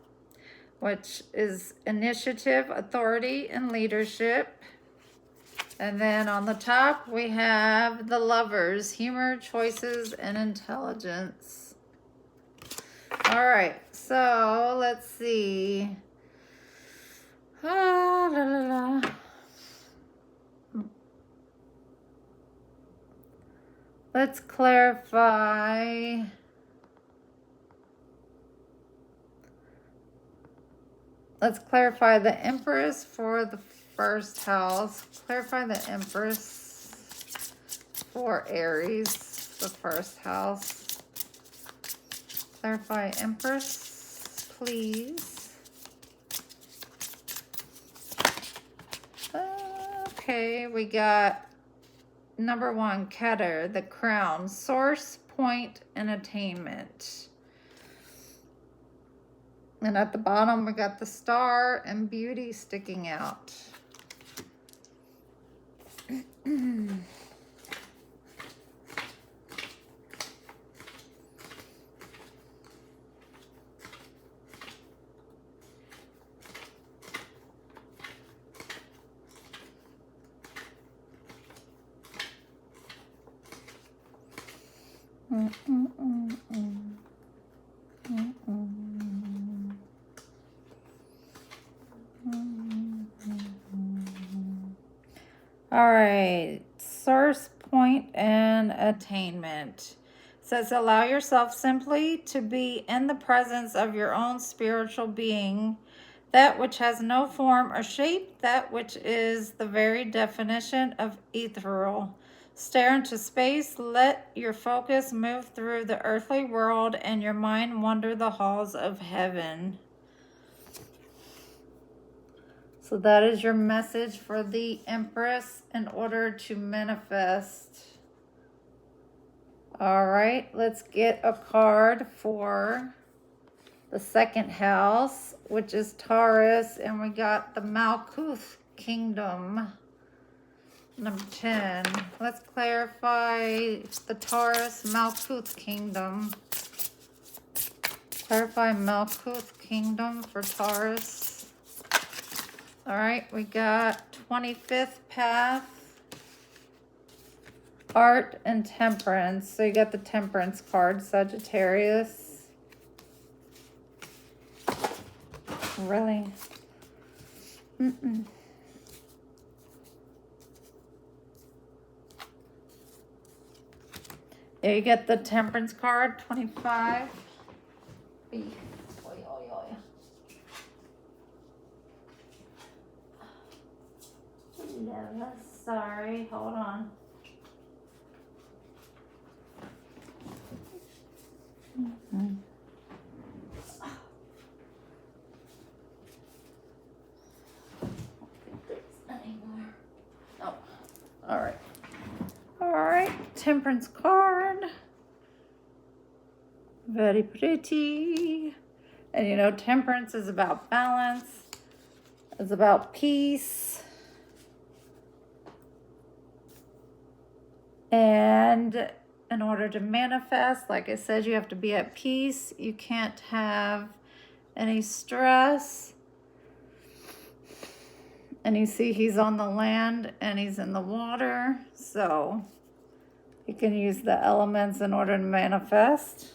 which is initiative, authority, and leadership. And then on the top, we have the Lovers, humor, choices, and intelligence. All right, so let's see. Let's clarify. Let's clarify the Empress for the first house. Clarify the Empress for Aries, the first house. Clarify Empress, please. Okay, we got number 1, Keter, the crown, source, point, and attainment. And at the bottom, we got the star and beauty sticking out. All right, source, point, and attainment. It says, allow yourself simply to be in the presence of your own spiritual being, that which has no form or shape, that which is the very definition of ethereal. Stare into space, let your focus move through the earthly world, and your mind wander the halls of heaven. So that is your message for the Empress in order to manifest. All right, let's get a card for the second house, which is Taurus, and we got the Malkuth Kingdom, number 10. Let's clarify the Taurus Malkuth Kingdom. Clarify Malkuth Kingdom for Taurus. All right, we got 25th path, art and temperance. So you got the temperance card, Sagittarius. Really? Mm-mm. Yeah, you get the temperance card, 25. Oy, oy, oy. Yeah, sorry, hold on. Mm-hmm. Anymore. Oh, all right. All right, temperance card. Very pretty. And you know, temperance is about balance. It's about peace. And in order to manifest, like I said, you have to be at peace. You can't have any stress. And you see he's on the land and he's in the water. So you can use the elements in order to manifest.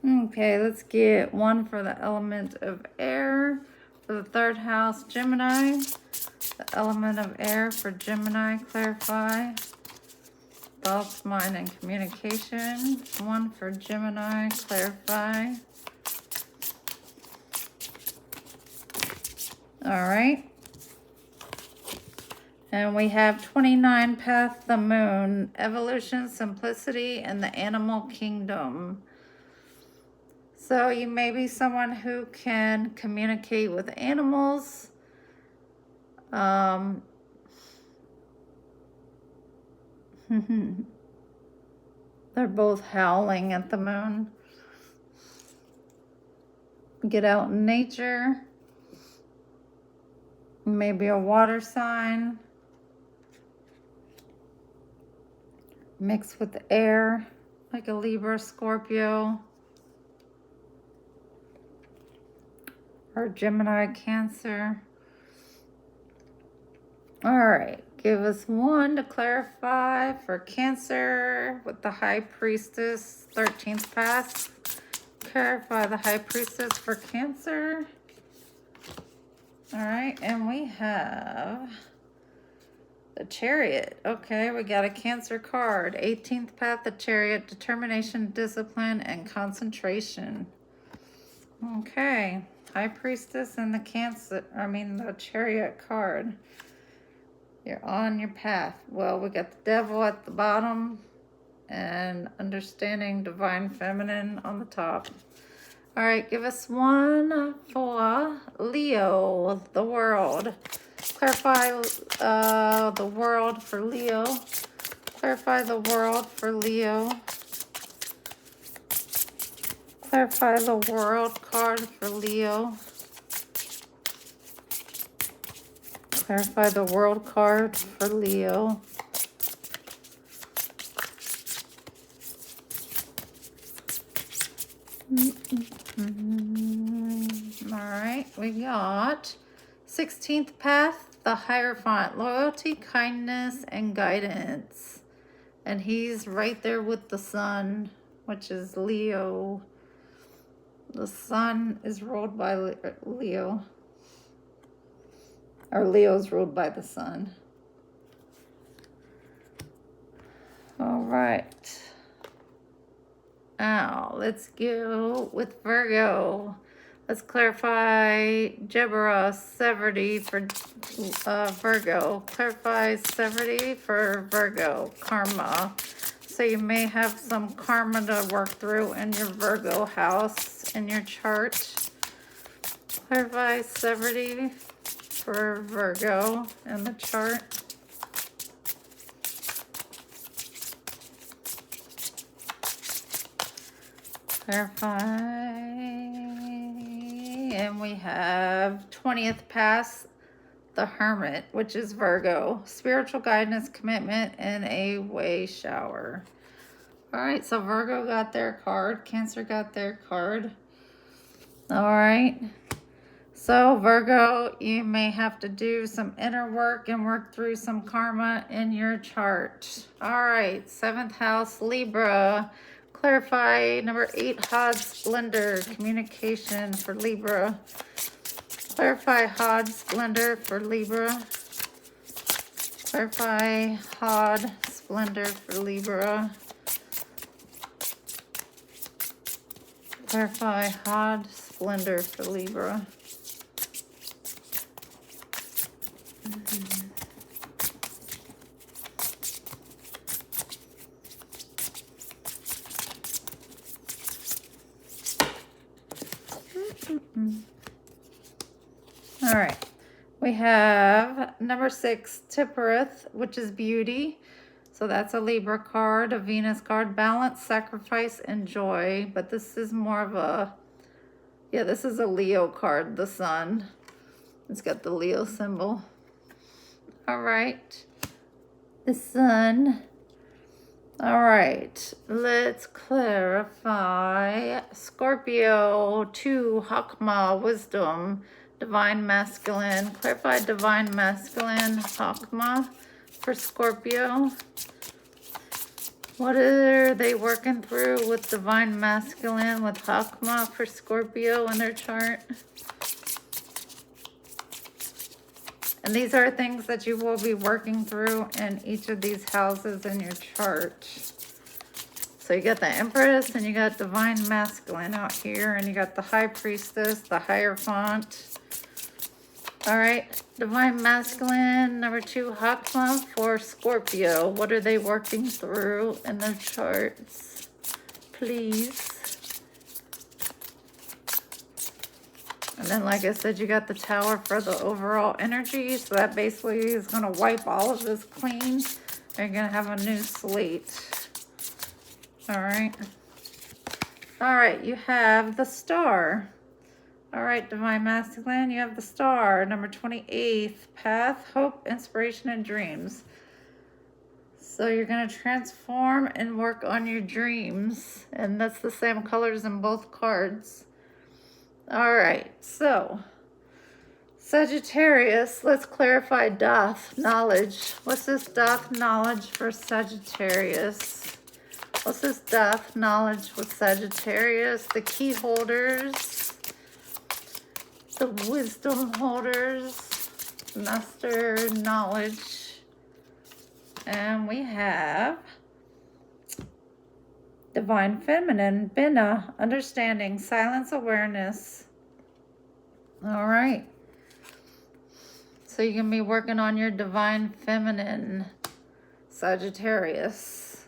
Okay, let's get one for the element of air. For the third house, Gemini. The element of air for Gemini, clarify. Thoughts, mind, and communication. One for Gemini, clarify. All right. And we have 29 Path the Moon, evolution, simplicity, and the animal kingdom. So you may be someone who can communicate with animals. They're both howling at the moon. Get out in nature. Maybe a water sign. Mix with the air, like a Libra, Scorpio. Or Gemini, Cancer. All right, give us one to clarify for Cancer with the High Priestess, 13th path. Clarify the High Priestess for Cancer. All right, and we have the Chariot. Okay, we got a Cancer card. 18th path, the Chariot, determination, discipline, and concentration. Okay, High Priestess and the the Chariot card. You're on your path. Well, we got the Devil at the bottom and understanding divine feminine on the top. All right, give us one for Leo, the world. Clarify the world for Leo. Clarify the world for Leo. Clarify the world card for Leo. Clarify the world card for Leo. All right, we got 16th path, the Hierophant, loyalty, kindness, and guidance. And he's right there with the sun, which is Leo. The sun is ruled by Leo. Or Leo's ruled by the sun. All right. Now, let's go with Virgo. Let's clarify Jebra severity for Virgo. Clarify severity for Virgo. Karma. So you may have some karma to work through in your Virgo house in your chart. Clarify severity for Virgo in the chart. Clarify. And we have 20th pass, the Hermit, which is Virgo. Spiritual guidance, commitment, and a way shower. All right, so Virgo got their card. Cancer got their card. All right. So Virgo, you may have to do some inner work and work through some karma in your chart. All right, 7th house, Libra. Clarify number 8, Hodge Splendor, communication for Libra. Clarify Hodge Splendor for Libra. Clarify Hodge Splendor for Libra. Clarify Hodge Splendor for Libra. All right, we have number 6, Tippereth, which is beauty. So that's a Libra card, a Venus card, balance, sacrifice, and joy. But this is more of a, yeah, this is a Leo card, the sun. It's got the Leo symbol. All right, the sun. All right, let's clarify. Scorpio 2, Hakma, wisdom, divine masculine. Clarify divine masculine, Hakma for Scorpio. What are they working through with divine masculine with Hakma for Scorpio in their chart? And these are things that you will be working through in each of these houses in your chart. So you got the Empress and you got divine masculine out here, and you got the High Priestess, the Hierophant. All right, divine masculine, number 2, Hakma for Scorpio. What are they working through in their charts? Please. And then, like I said, you got the Tower for the overall energy. So that basically is going to wipe all of this clean. You're going to have a new slate. All right. All right, you have the Star. All right, divine masculine, you have the Star, number 28th path, hope, inspiration, and dreams. So you're going to transform and work on your dreams. And that's the same colors in both cards. All right, so Sagittarius, let's clarify Doth, knowledge. What's this Doth knowledge for Sagittarius? What's this Doth knowledge with Sagittarius? The key holders, the wisdom holders, master knowledge. And we have divine feminine, Binah, understanding, silence, awareness. All right. So you can be working on your divine feminine, Sagittarius.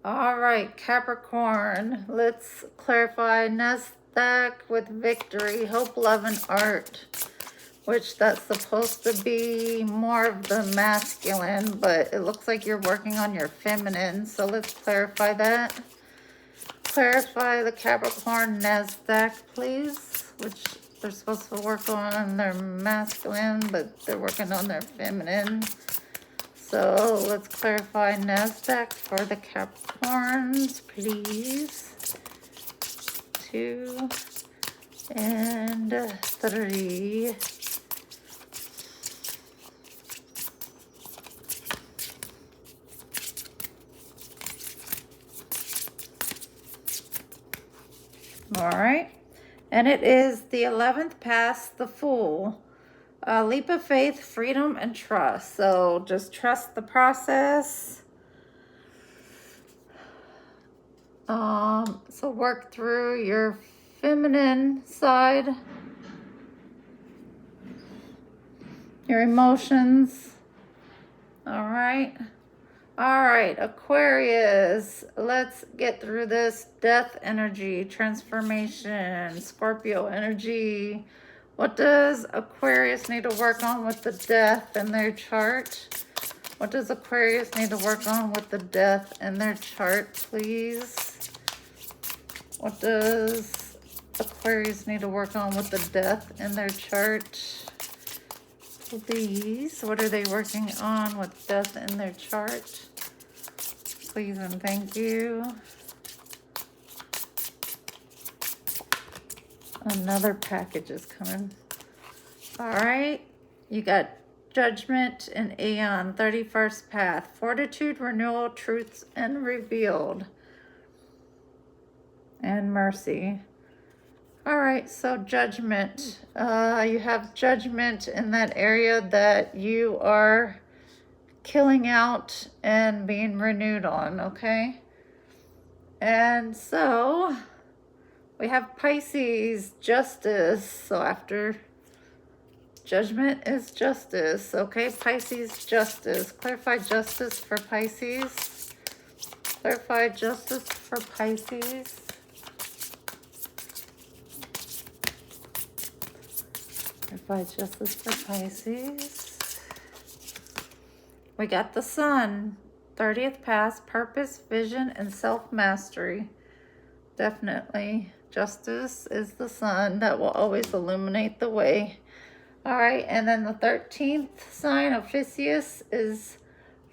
All right, Capricorn. Let's clarify Nasdaq with victory, hope, love, and art. Which that's supposed to be more of the masculine, but it looks like you're working on your feminine. So let's clarify that. Clarify the Capricorn Nasdaq, please, which they're supposed to work on their masculine, but they're working on their feminine. So let's clarify Nasdaq for the Capricorns, please. 2 and 3. All right, and it is the 11th pass, the Fool. Leap of faith, freedom, and trust. So just trust the process. So work through your feminine side, your emotions. All right. All right, Aquarius, let's get through this death energy, transformation, Scorpio energy. What does Aquarius need to work on with the death in their chart? What does Aquarius need to work on with the death in their chart, please? What does Aquarius need to work on with the death in their chart? Please, what are they working on with death in their chart? Please and thank you. Another package is coming. All right, you got Judgment and Aeon, 31st Path, Fortitude, Renewal, Truths, and Revealed, and Mercy. All right, so Judgment. You have Judgment in that area that you are killing out and being renewed on, okay? And so we have Pisces, Justice. So after Judgment is Justice, okay? Pisces, Justice. Clarify Justice for Pisces. Clarify Justice for Pisces. Clarify Justice for Pisces. We got the Sun, 30th Path, Purpose, Vision, and Self-Mastery. Definitely. Justice is the sun that will always illuminate the way. All right, and then the 13th sign of Pisces is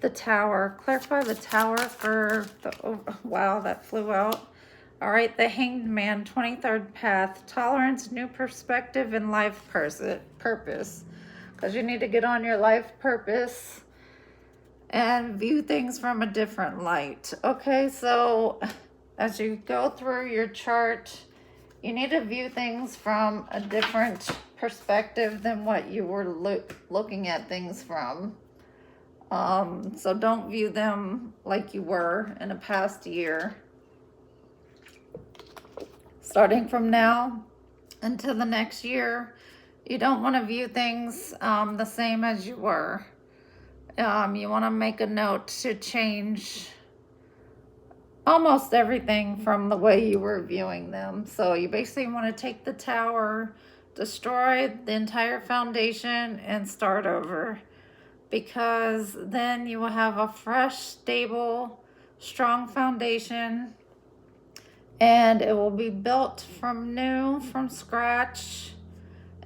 the Tower. Clarify the Tower for the, oh, wow, that flew out. All right, the Hanged Man, 23rd Path, Tolerance, New Perspective, and Life Purpose. Because you need to get on your life purpose and view things from a different light. Okay, so as you go through your chart, you need to view things from a different perspective than what you were looking at things from. So don't view them like you were in a past year. Starting from now until the next year, you don't want to view things the same as you were. You want to make a note to change almost everything from the way you were viewing them. So you basically want to take the Tower, destroy the entire foundation, and start over. Because then you will have a fresh, stable, strong foundation. And it will be built from new, from scratch.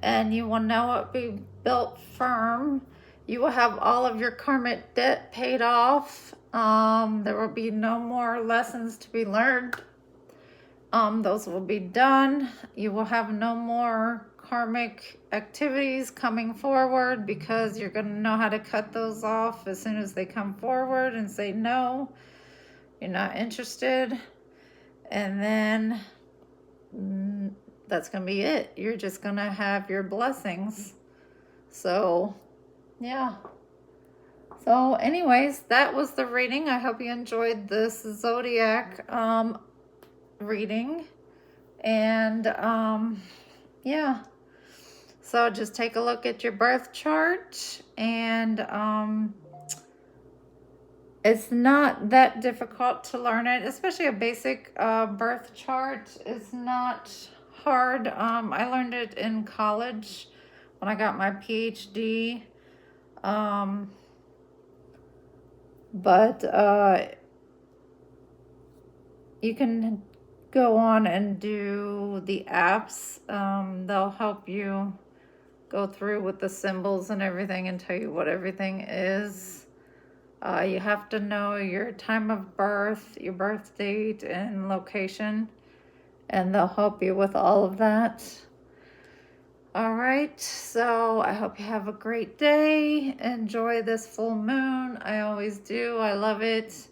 And you will know it will be built firm. You will have all of your karmic debt paid off. There will be no more lessons to be learned. Those will be done. You will have no more karmic activities coming forward because you're going to know how to cut those off as soon as they come forward and say no, you're not interested. And then that's going to be it. You're just going to have your blessings. So yeah. So anyways, that was the reading. I hope you enjoyed this Zodiac reading. And yeah. So just take a look at your birth chart. And it's not that difficult to learn it, especially a basic birth chart. It's not hard. I learned it in college when I got my PhD. But you can go on and do the apps. They'll help you go through with the symbols and everything and tell you what everything is. You have to know your time of birth, your birth date, and location, and they'll help you with all of that. All right, so I hope you have a great day. Enjoy this full moon. I always do. I love it.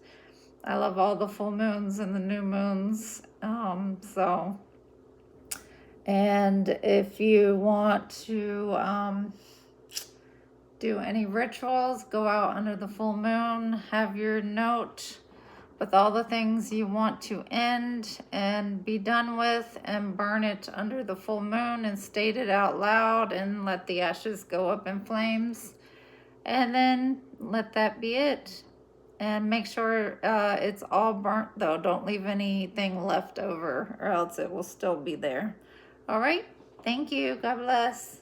I love all the full moons and the new moons. And if you want to do any rituals, go out under the full moon, have your note with all the things you want to end and be done with, and burn it under the full moon and state it out loud and let the ashes go up in flames. And then let that be it. And make sure it's all burnt though. Don't leave anything left over or else it will still be there. All right. Thank you. God bless.